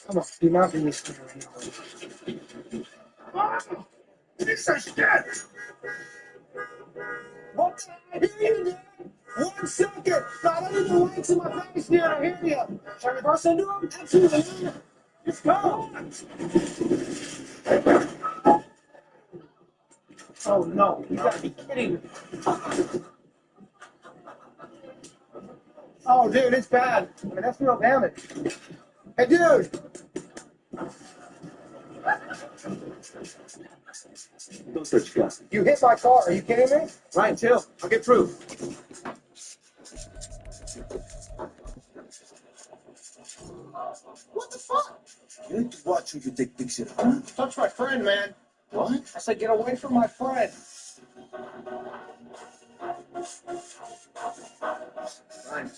Come on, do not be listening. Piece of shit! What? I hear you, dude. 1 second. God, I need the lights in my face, dude. I hear you. Should I reverse into him? Absolutely. Let's go. Oh, no. You gotta be kidding me. Oh, dude, it's bad. I mean, that's real damage. Hey, dude. Don't touch gas. You hit my car. Are you kidding me? Ryan, chill. I'll get through. What the fuck? You need to watch who you take pictures of. Touch my friend, man. What? I said, get away from my friend. Ryan.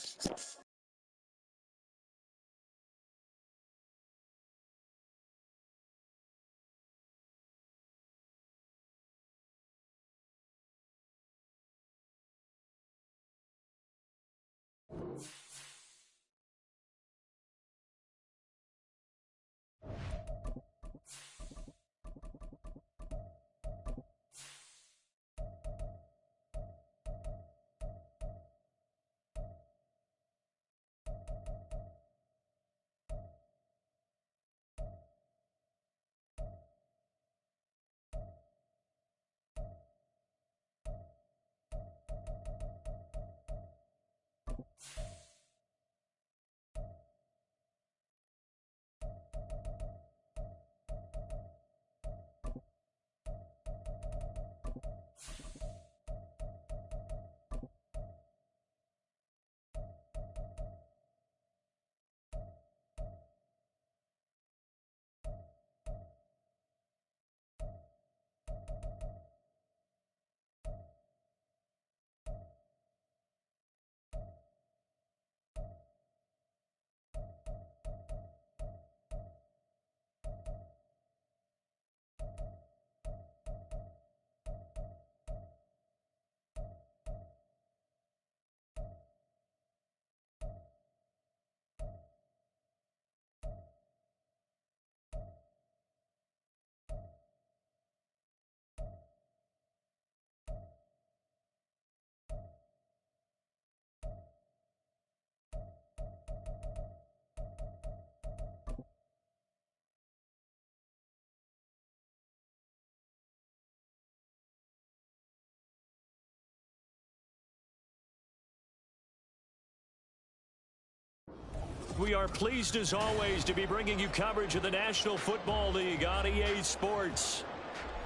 We are pleased as always to be bringing you coverage of the National Football League on EA Sports.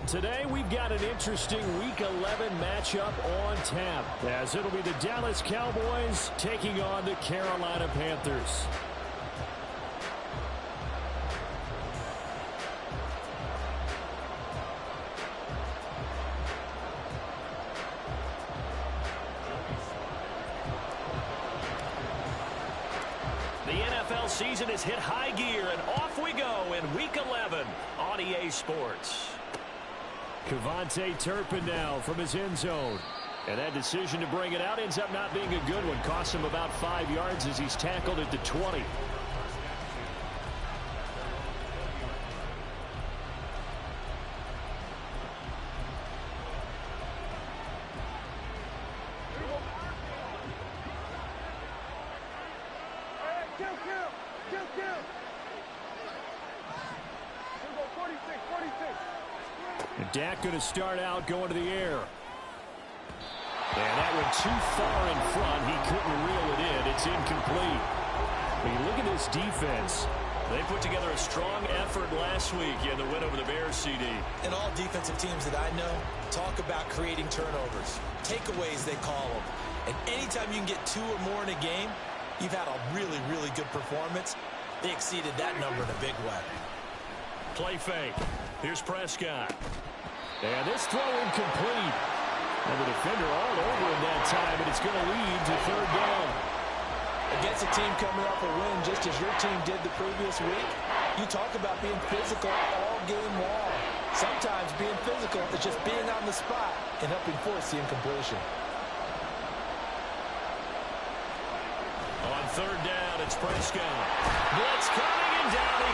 Today we've got an interesting Week 11 matchup on tap, as it'll be the Dallas Cowboys taking on the Carolina Panthers. The NFL season has hit high gear, and off we go in Week 11 on EA Sports. Cavante Turpin now from his end zone. And that decision to bring it out ends up not being a good one. Costs him about 5 yards as he's tackled at the 20. And Dak going to start out going to the air. And that went too far in front. He couldn't reel it in. It's incomplete. But you look at this defense. They put together a strong effort last week in the win over the Bears, CD. And all defensive teams that I know talk about creating turnovers. Takeaways, they call them. And anytime you can get 2 or more in a game, you've had a really, really good performance. They exceeded that number in a big way. Play fake. Here's Prescott. And this throw incomplete. And the defender all over him that time, and it's going to lead to 3rd down. Against a team coming off a win just as your team did the previous week, you talk about being physical all game long. Sometimes being physical is just being on the spot and helping force the incompletion. On 3rd down, it's Prescott. Blitz coming, and down he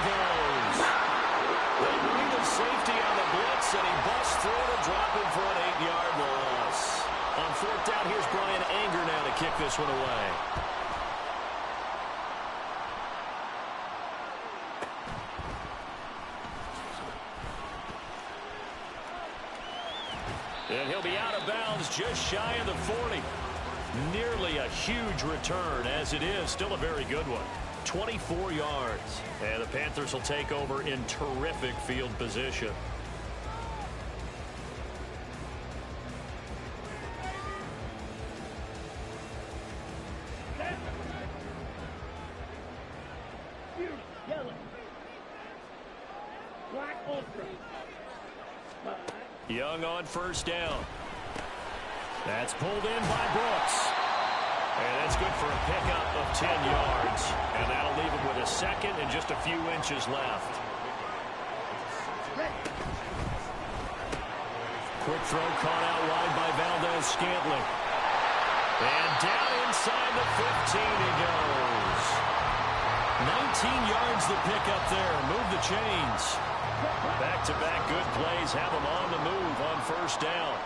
And he'll be out of bounds just shy of the 40. Nearly a huge return. As it is, still a very good one. 24 yards. And the Panthers will take over in terrific field position. Young on first down. That's pulled in by Brooks. And that's good for a pickup of 10 yards. And that'll leave him with a second and just a few inches left. Quick throw caught out wide by Valdez-Scantling. And down inside the 15 he goes. 19 yards the pickup there. Move the chains. Back-to-back good plays have him on the move on first down.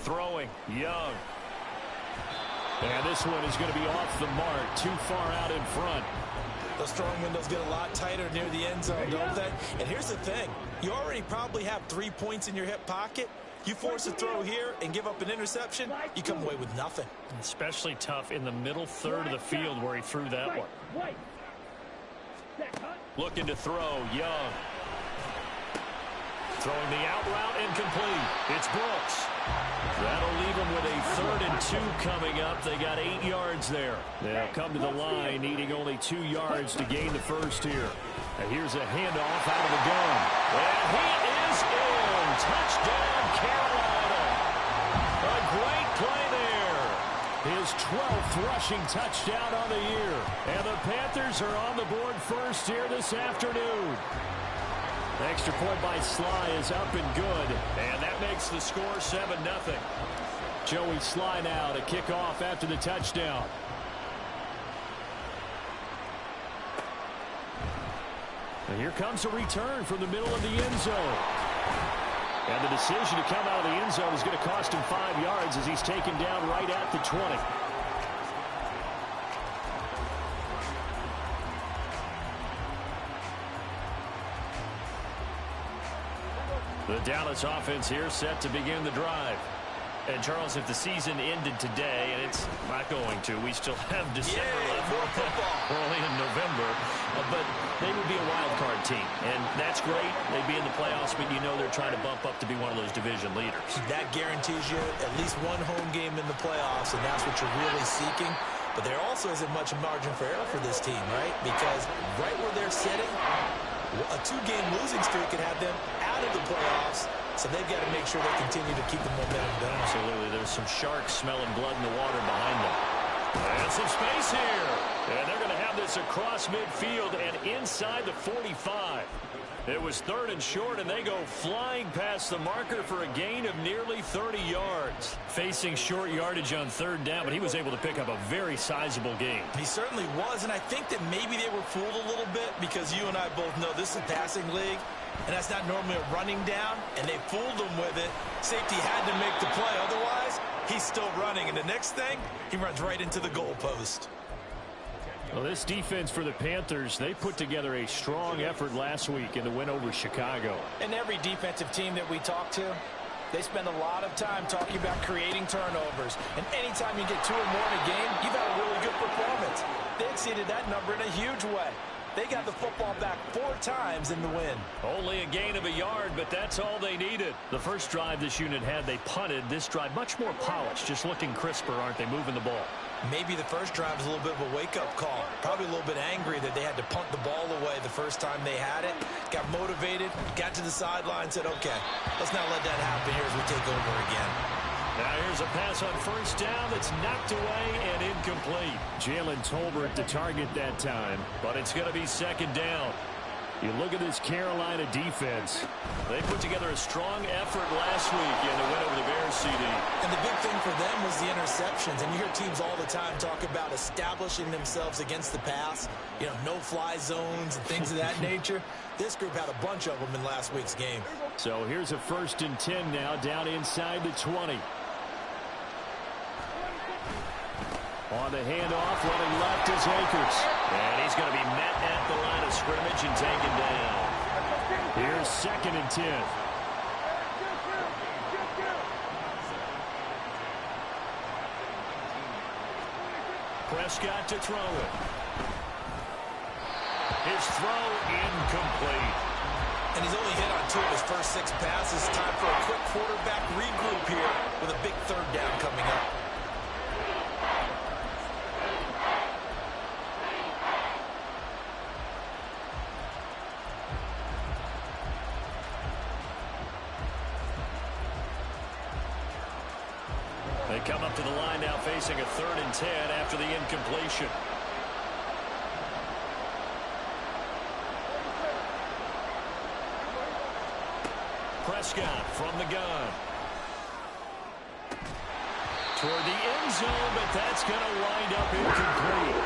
Throwing, Young. And this one is going to be off the mark, too far out in front. Those throwing windows get a lot tighter near the end zone, don't they? And here's the thing. You already probably have 3 points in your hip pocket. You force a throw here and give up an interception, you come away with nothing. Especially tough in the middle third of the field where he threw that one. Looking to throw, Young. Throwing the out route incomplete. It's Brooks. That'll leave them with a 3rd and 2 coming up. They got 8 yards there. They'll come to the line needing only 2 yards to gain the first here. And here's a handoff out of the gun. And he is in. Touchdown, Carolina. A great play there. His 12th rushing touchdown on the year. And the Panthers are on the board first here this afternoon. The extra point by Sly is up and good, and that makes the score 7-0. Joey Sly now to kick off after the touchdown. And here comes a return from the middle of the end zone. And the decision to come out of the end zone is going to cost him 5 yards as he's taken down right at the 20. The Dallas offense here set to begin the drive. And, Charles, if the season ended today, and it's not going to, we still have December left. We're only in November. But they would be a wild card team. And that's great. They'd be in the playoffs, but you know they're trying to bump up to be one of those division leaders. That guarantees you at least one home game in the playoffs, and that's what you're really seeking. But there also isn't much margin for error for this team, right? Because right where they're sitting, a 2-game losing streak could have them out of the playoffs, so they've got to make sure they continue to keep the momentum down. Absolutely. There's some sharks smelling blood in the water behind them. And some space here. And they're going to have this across midfield and inside the 45. It was 3rd and short, and they go flying past the marker for a gain of nearly 30 yards. Facing short yardage on 3rd down, but he was able to pick up a very sizable gain. He certainly was, and I think that maybe they were fooled a little bit because you and I both know this is a passing league, and that's not normally a running down, and they fooled him with it. Safety had to make the play. Otherwise, he's still running, and the next thing, he runs right into the goalpost. Well, this defense for the Panthers, they put together a strong effort last week in the win over Chicago. And every defensive team that we talk to, they spend a lot of time talking about creating turnovers. And anytime you get 2 or more in a game, you've had a really good performance. They exceeded that number in a huge way. They got the football back 4 times in the win. Only a gain of a yard, but that's all they needed. The first drive this unit had, they punted. This drive, much more polished, just looking crisper, aren't they, moving the ball? Maybe the first drive was a little bit of a wake-up call. Probably a little bit angry that they had to punt the ball away the first time they had it. Got motivated, got to the sideline, said, okay, let's not let that happen here as we take over again. Now here's a pass on first down that's knocked away and incomplete. Jalen Tolbert to target that time, but it's going to be 2nd down. You look at this Carolina defense. They put together a strong effort last week in the win over the Bears, CD. And the big thing for them was the interceptions. And you hear teams all the time talk about establishing themselves against the pass. You know, no-fly zones and things of that nature. This group had a bunch of them in last week's game. So here's a 1st and 10 now, down inside the 20. On the handoff, running left is Akers. And he's going to be met at the line of scrimmage and taken down. Here's 2nd and 10. Prescott to throw it. His throw incomplete. And he's only hit on 2 of his first 6 passes. Time for a quick quarterback regroup here with a big 3rd down coming up. They come up to the line now facing a 3rd and 10 after the incompletion. Prescott from the gun. Toward the end zone, but that's going to wind up incomplete.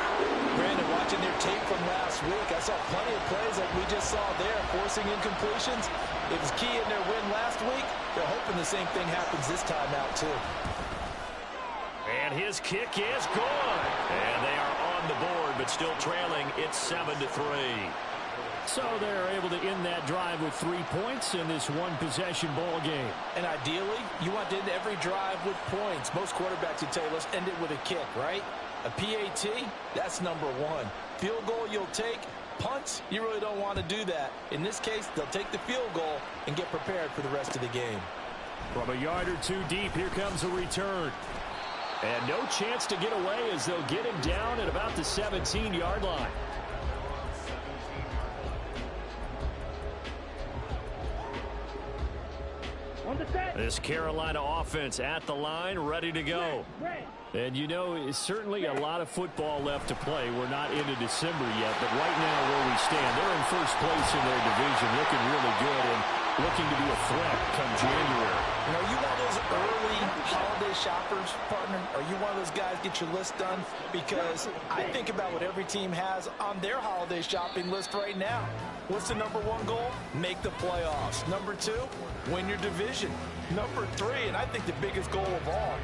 Brandon, watching their tape from last week, I saw plenty of plays like we just saw there, forcing incompletions. It was key in their win last week. They're hoping the same thing happens this time out, too. And his kick is good. And they are on the board, but still trailing. It's 7-3. So they're able to end that drive with 3 points in this one-possession ball game. And ideally, you want to end every drive with points. Most quarterbacks would tell you, let's end it with a kick, right? A PAT, that's number 1. Field goal you'll take. Punts, you really don't want to do that. In this case, they'll take the field goal and get prepared for the rest of the game. From a yard or 2 deep, here comes a return. And no chance to get away as they'll get him down at about the 17-yard line. This Carolina offense at the line, ready to go. And you know, it's certainly a lot of football left to play. We're not into December yet, but right now where we stand, they're in first place in their division, looking really good and looking to be a threat come January. You know, you one of those early holiday shoppers, partner? Are you one of those guys get your list done? Because I think about what every team has on their holiday shopping list right now. What's the number 1 goal? Make the playoffs. Number 2, win your division. Number 3, and I think the biggest goal of all,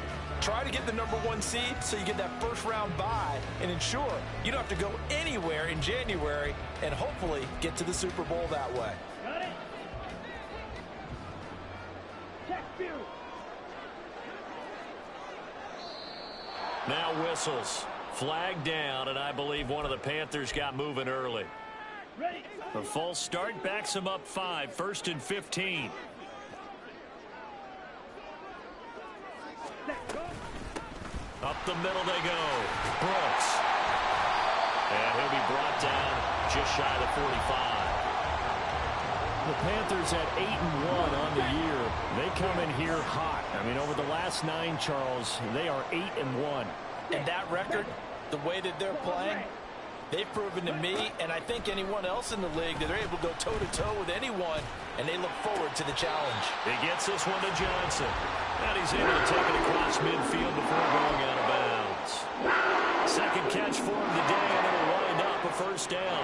try to get the number 1 seed so you get that first-round bye and ensure you don't have to go anywhere in January and hopefully get to the Super Bowl that way. Got it. Check you. Now whistles. Flag down, and I believe one of the Panthers got moving early. Ready. The false start backs him up 5, 1st and 15. Up the middle they go. Brooks. And he'll be brought down just shy of the 45. The Panthers at 8-1 on the year. They come in here hot. I mean, over the last 9, Charles, they are 8-1. And that record, the way that they're playing, they've proven to me, and I think anyone else in the league, that they're able to go toe-to-toe with anyone, and they look forward to the challenge. He gets this one to Johnson. And he's able to take it across midfield before going out of bounds. Second catch for him today, and it'll wind up a 1st down.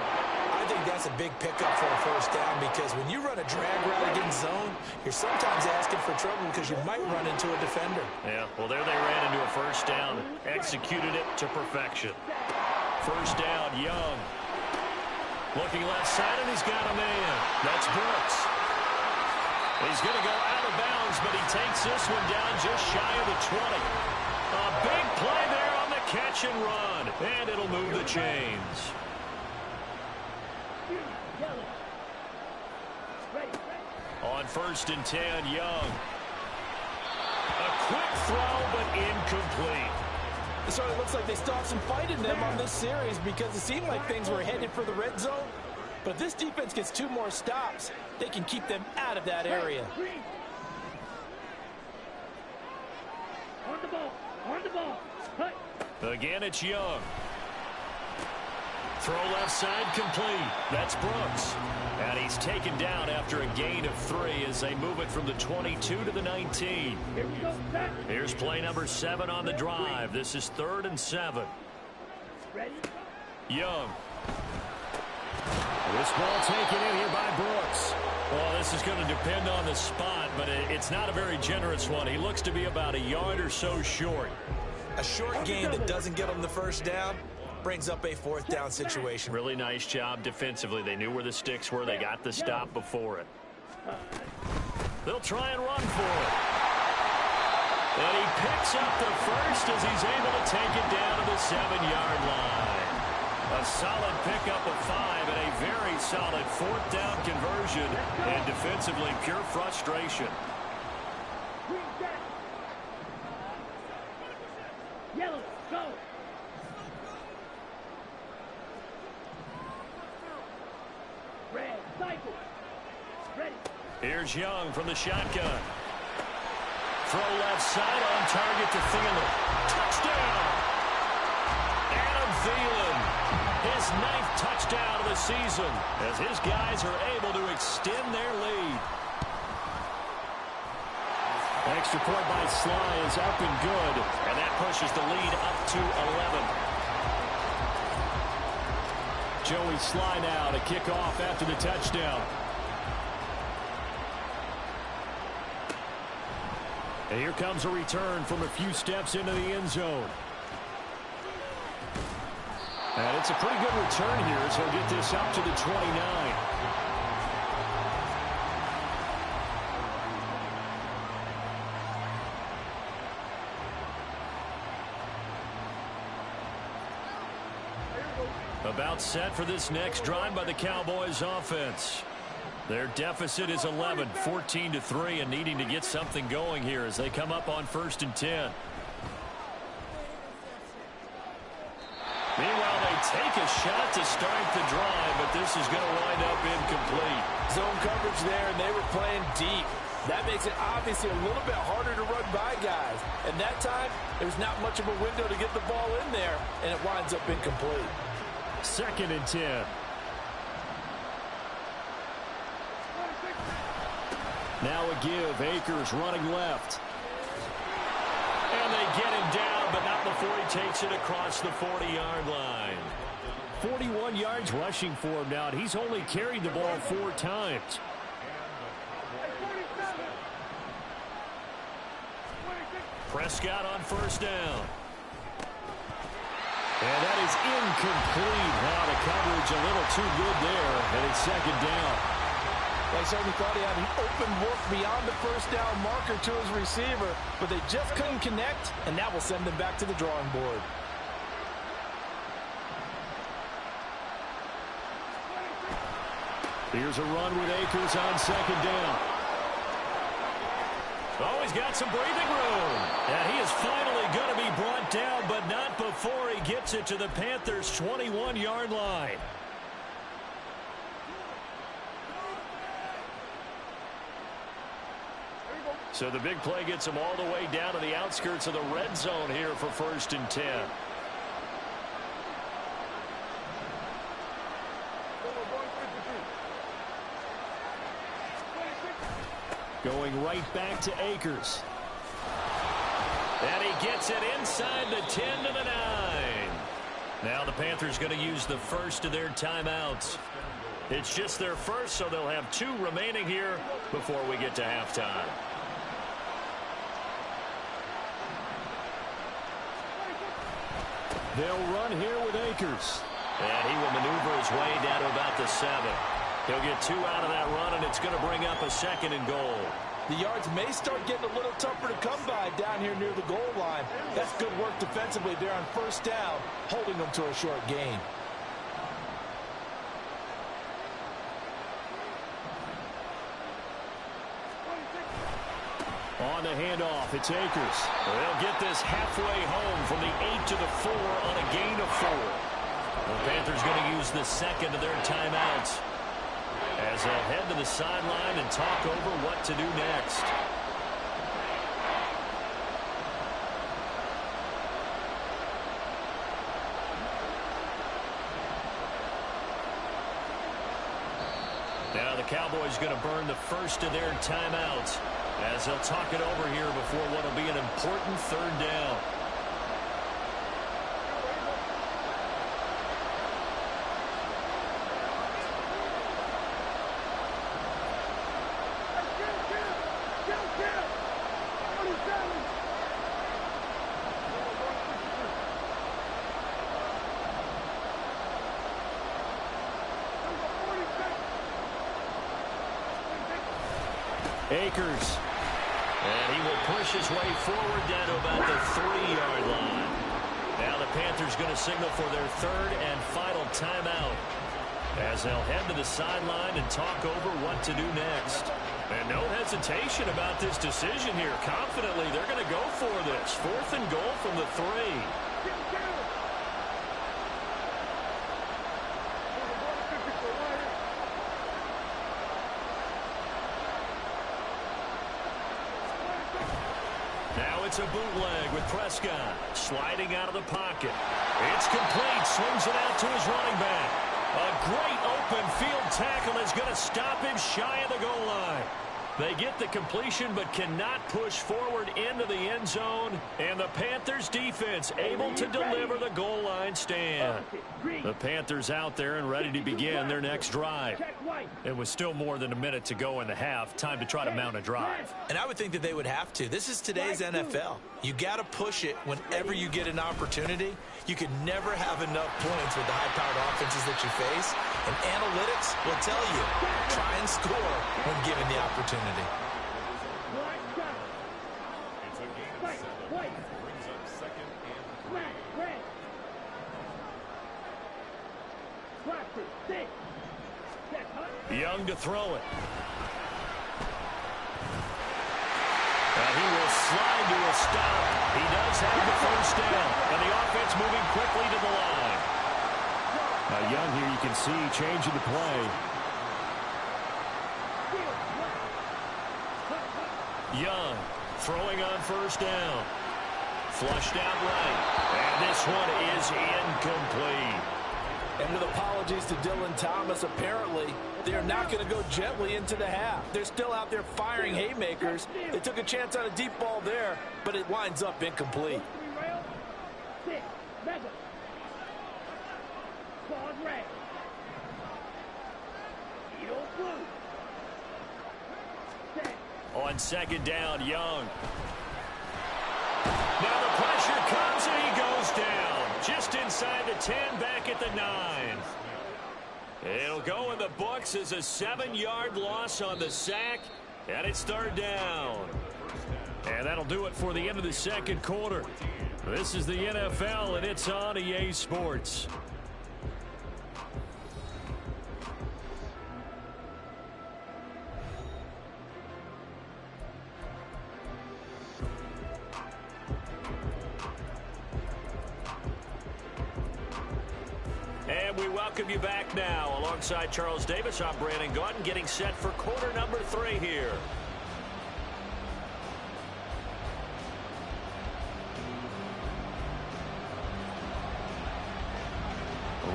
I think that's a big pickup for a 1st down, because when you run a drag route against zone, you're sometimes asking for trouble because you might run into a defender. Yeah, well, there they ran into a 1st down. Executed it to perfection. 1st down, Young. Looking left side, and he's got a man. That's Brooks. He's going to go out of bounds, but he takes this one down just shy of the 20. A big play there on the catch and run, and it'll move the chains. On 1st and 10, Young. A quick throw, but incomplete. So it looks like they still have some fight in them on this series, because it seemed like things were headed for the red zone. But if this defense gets 2 more stops, they can keep them out of that area. On the ball. On the ball. Cut. Again, it's Young. Throw left side complete. That's Brooks. And he's taken down after a gain of 3 as they move it from the 22 to the 19. Here's play number 7 on the drive. This is 3rd and 7. Young. This ball taken in here by Brooks. Well, this is going to depend on the spot, but it's not a very generous one. He looks to be about a yard or so short. A short gain that doesn't get him the first down brings up a 4th down situation. Really nice job defensively. They knew where the sticks were. They got the stop before it. They'll try and run for it. And he picks up the first as he's able to take it down to the 7-yard line. A solid pickup of 5 and a very solid 4th down conversion. And defensively, pure frustration. Yellow, go. Red, cycle. Ready. Here's Young from the shotgun. Throw left side on target to Thielen. Touchdown! Adam Thielen, his 9th touchdown of the season as his guys are able to extend their lead. Extra point by Sly is up and good, and that pushes the lead up to 11. Joey Sly now to kick off after the touchdown. And here comes a return from a few steps into the end zone. And it's a pretty good return here as he'll get this up to the 29. About set for this next drive by the Cowboys offense. Their deficit is 11, 14-3, and needing to get something going here as they come up on 1st and 10. Meanwhile, they take a shot to start the drive, but this is going to wind up incomplete. Zone coverage there, and they were playing deep. That makes it obviously a little bit harder to run by guys. And that time, there's not much of a window to get the ball in there, and it winds up incomplete. 2nd and 10. Now a give. Akers running left. And they get him down, but not before he takes it across the 40-yard line. 41 yards rushing for him now, and he's only carried the ball 4 times. Prescott on 1st down. And that is incomplete. Now the coverage a little too good there, and it's 2nd down. They certainly thought he had an open look beyond the 1st down marker to his receiver, but they just couldn't connect, and that will send them back to the drawing board. Here's a run with Akers on 2nd down. Oh, he's got some breathing room. And he is finally going to be brought down, but not before he gets it to the Panthers' 21-yard line. So the big play gets him all the way down to the outskirts of the red zone here for 1st and 10. Going right back to Akers. And he gets it inside the 10 to the 9. Now the Panthers going to use the first of their timeouts. It's just their first, so they'll have 2 remaining here before we get to halftime. They'll run here with Akers. And he will maneuver his way down to about the 7. He'll get 2 out of that run, and it's going to bring up a 2nd and goal. The yards may start getting a little tougher to come by down here near the goal line. That's good work defensively there on 1st down, holding them to a short gain. On the handoff, it's Akers. They'll get this halfway home from the 8 to the 4 on a gain of 4. The Panthers going to use the 2nd of their timeouts as they'll head to the sideline and talk over what to do next. Now the Cowboys going to burn the first of their timeouts as they'll talk it over here before what will be an important third down. Akers. And he will push his way forward down to about the 3-yard line. Now the Panthers going to signal for their third and final timeout as they'll head to the sideline and talk over what to do next. And no hesitation about this decision here. Confidently, they're going to go for this. 4th and goal from the 3. Now it's a bootleg with Prescott sliding out of the pocket. It's complete. Swings it out to his running back. A great open field tackle is going to stop him shy of the goal line. They get the completion but cannot push forward into the end zone. And the Panthers defense able to deliver the goal line stand. The Panthers out there and ready to begin their next drive. It was still more than a minute to go in the half. Time to try to mount a drive. And I would think that they would have to. This is today's NFL. You got to push it whenever you get an opportunity. You can never have enough points with the high-powered offenses that you face. And analytics will tell you, try and score when given the opportunity. Young to throw it. He will slide to a stop. He does have the first down. And the offense moving quickly to the line. Young here, you can see changing the play. Young throwing on first down. Flushed out right. And this one is incomplete. And with apologies to Dylan Thomas, apparently they're not going to go gently into the half. They're still out there firing haymakers. They took a chance on a deep ball there, but it winds up incomplete. On second down, Young. Now the pressure comes and he goes down. Just inside the 10, back at the 9. It'll go in the books as a 7-yard loss on the sack, and it's third down. And that'll do it for the end of the second quarter. This is the NFL, and it's on EA Sports. And we welcome you back now. Alongside Charles Davis, I'm Brandon Gaudin, getting set for quarter number 3 here.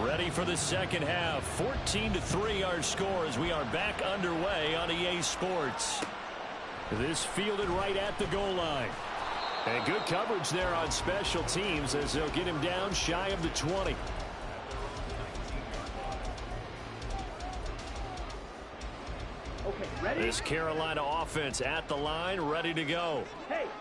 Ready for the second half. 14-3 our score as we are back underway on EA Sports. This fielded right at the goal line. And good coverage there on special teams as they'll get him down shy of the 20. This Carolina offense at the line, ready to go.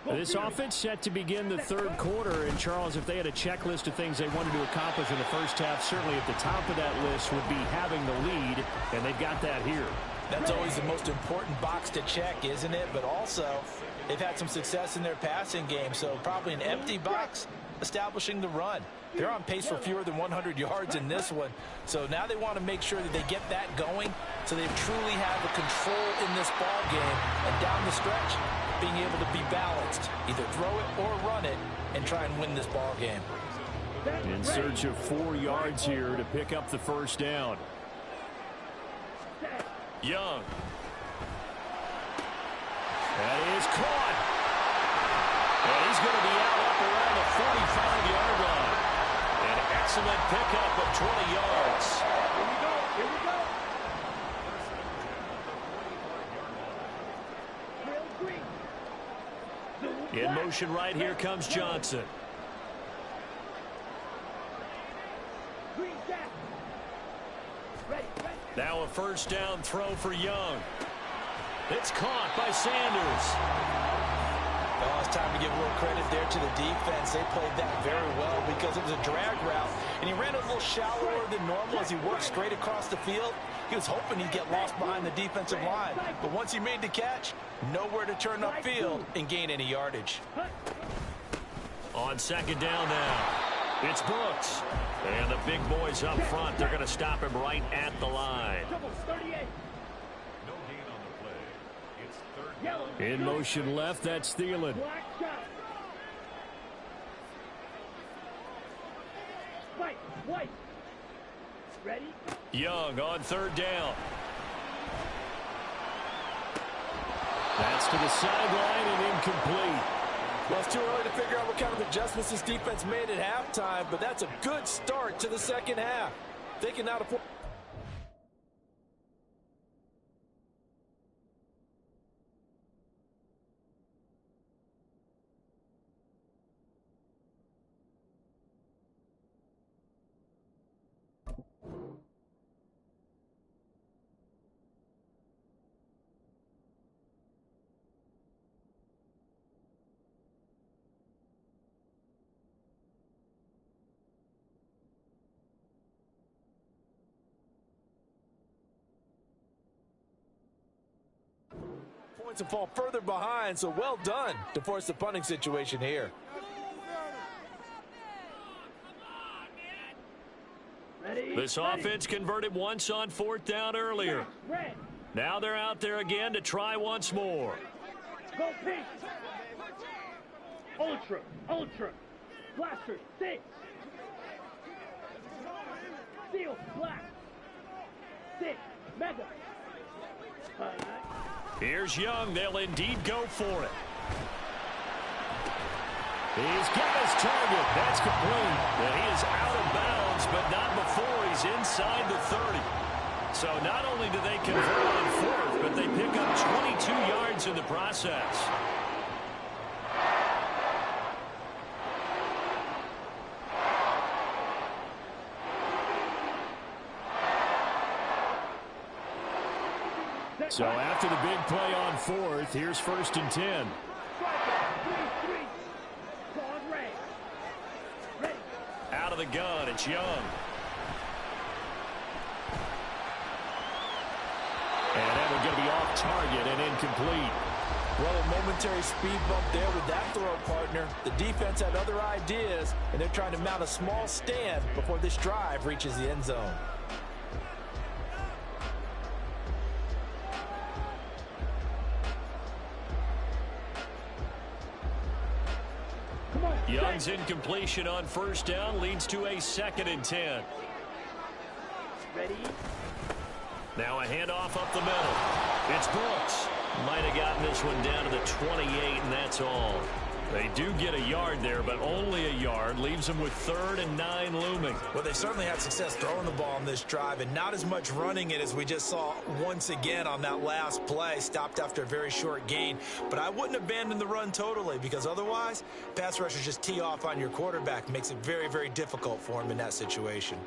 This offense set to begin the third quarter. And, Charles, if they had a checklist of things they wanted to accomplish in the first half, certainly at the top of that list would be having the lead, and they've got that here. That's always the most important box to check, isn't it? But also, they've had some success in their passing game, so probably an empty box establishing the run. They're on pace for fewer than 100 yards in this one. So now they want to make sure that they get that going so they truly have the control in this ball game. And down the stretch, being able to be balanced. Either throw it or run it and try and win this ball game. In search of 4 yards here to pick up the first down. Young. That is caught. And he's going to be out up around the 45-yard line. An excellent pickup of 20 yards. Here we go. Here we go. In motion right here comes Johnson. Now a first down throw for Young. It's caught by Sanders. Oh, it's time to give a little credit there to the defense. They played that very well because it was a drag route, and he ran a little shallower than normal as he worked straight across the field. He was hoping he'd get lost behind the defensive line, but once he made the catch, nowhere to turn upfield and gain any yardage. On second down now, it's Brooks. And the big boys up front, they're going to stop him right at the line. In motion left, that's Thielen. Young on third down. That's to the sideline and incomplete. Well, it's too early to figure out what kind of adjustments this defense made at halftime, but that's a good start to the second half. They can now afford. Points and fall further behind, so well done to force the punting situation here. This offense converted once on fourth down earlier. Now they're out there again to try once more. Go pink. Ultra. Blaster 6. Steel black. 6. Mega. Here's Young. They'll indeed go for it. He's got his target. That's complete. And he is out of bounds, but not before he's inside the 30. So not only do they convert on fourth, but they pick up 22 yards in the process. So after the big play on fourth, here's first and 10. Out of the gun, it's Young. And that one's going to be off target and incomplete. Well, a momentary speed bump there with that throw, partner. The defense had other ideas, and they're trying to mount a small stand before this drive reaches the end zone. Young's incompletion on first down leads to a second and 10. Ready? Now a handoff up the middle. It's Brooks. Might have gotten this one down to the 28, and that's all. They do get a yard there, but only a yard. Leaves them with 3rd and 9 looming. Well, they certainly had success throwing the ball on this drive, and not as much running it as we just saw once again on that last play. Stopped after a very short gain. But I wouldn't abandon the run totally, because otherwise, pass rushers just tee off on your quarterback. Makes it very, very difficult for him in that situation.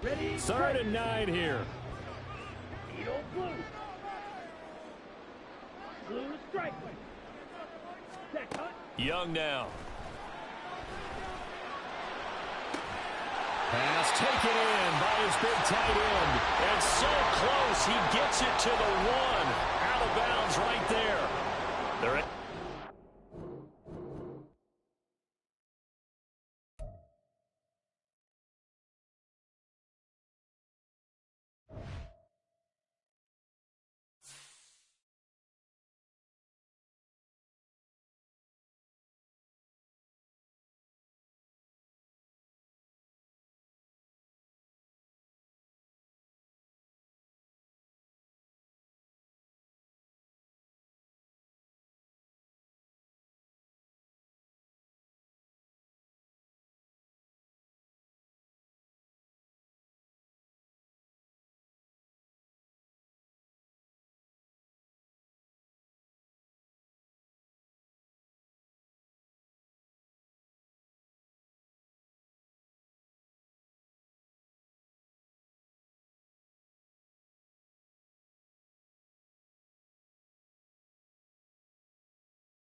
Ready? 3rd and 9 here. Needle blue. Blue to strike. Set cut. Young now. Pass taken in by his big tight end. And so close, he gets it to the 1. Out of bounds right there. They're